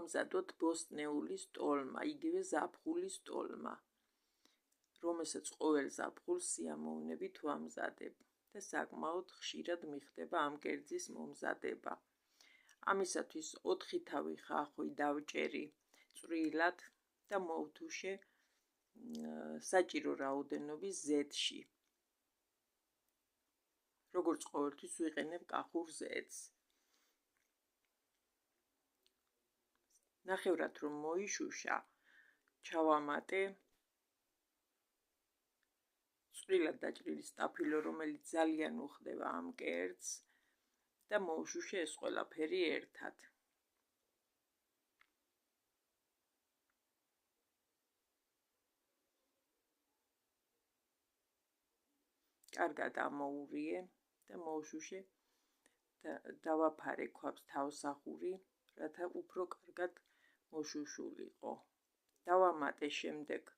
ვამზადოთ ბოსტნეული სტოლმა, იგივე ზაფხულის სტოლმა, რომელსაც ყოველ ზაფხულს სიამოვნებით ვამზადებ და საკმაოდ ხშირად მიხდება ამ კერძის მომზადება. ამისათვის 4 თავი ხახვი დავჭერი წვრილად და მოვთუშე საჭირო რაოდენობის ზეთში. როგორც ყოველთვის ვიყენებ კახურ ზეთს. ნახევრად რომ მოიშუშა, ჩავამატე წვრილად დაჭრილი სტაფილო, რომელიც ძალიან უხდება ამ კერძს და მოვშუშე ეს ყველაფერი ერთად. კარგად ამოურიე და მოვშუშე და დავაფარე ქვაბს თავსახური, რათა უფრო კარგად მოშუშულიყო. დავამატე შემდეგ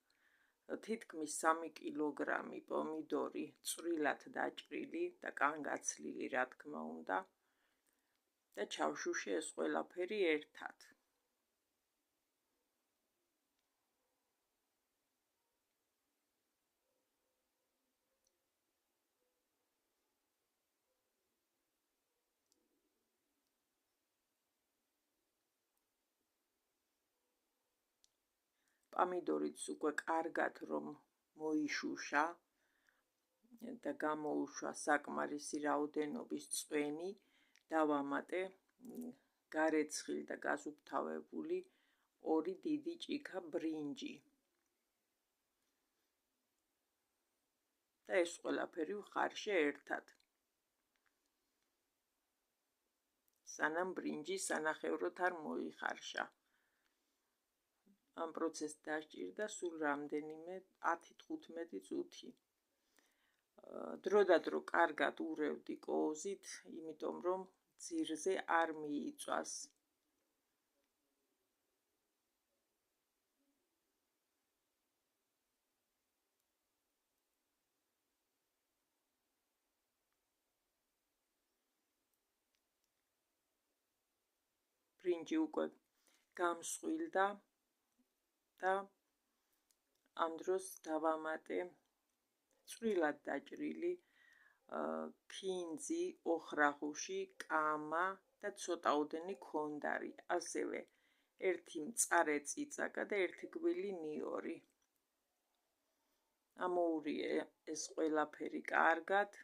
თითქმის 3 კილოგრამი პომიდორი წვრილად დაჭრილი და კანგაცლილი, რა თქმა უნდა, და ჩავშუშე ეს ყველაფერი ერთად. პომიდორიც უკვე კარგად რომ მოიშუშა და გამოუშვა საკმარისი რაოდენობის წვენი, დავამატე გარეცხილ და გასუფთავებული 2 დიდი ჭიქა ბრინჯი. და ეს ყველაფერი ვხარშე ერთად. სანამ ბრინჯი სანახევროდ არ მოიხარშა. ამ პროცესს დასჭირდა სულ რამდენიმე 10-15 წუთი. დროდადრო კარგად ურევდი კოოზით, იმიტომ რომ ძირზე არ მიიწვას. ბრინჯი უკვე გამსხვილდა და ამ დროს დავამატე წვრილად დაჭრილი ქინძი, ოხრახუში, კამა და ცოტაოდენი ქონდარი, ასევე 1 მწარე წიწაკა და 1 გვილი ნიორი. ამოურიე ეს ყველაფერი კარგად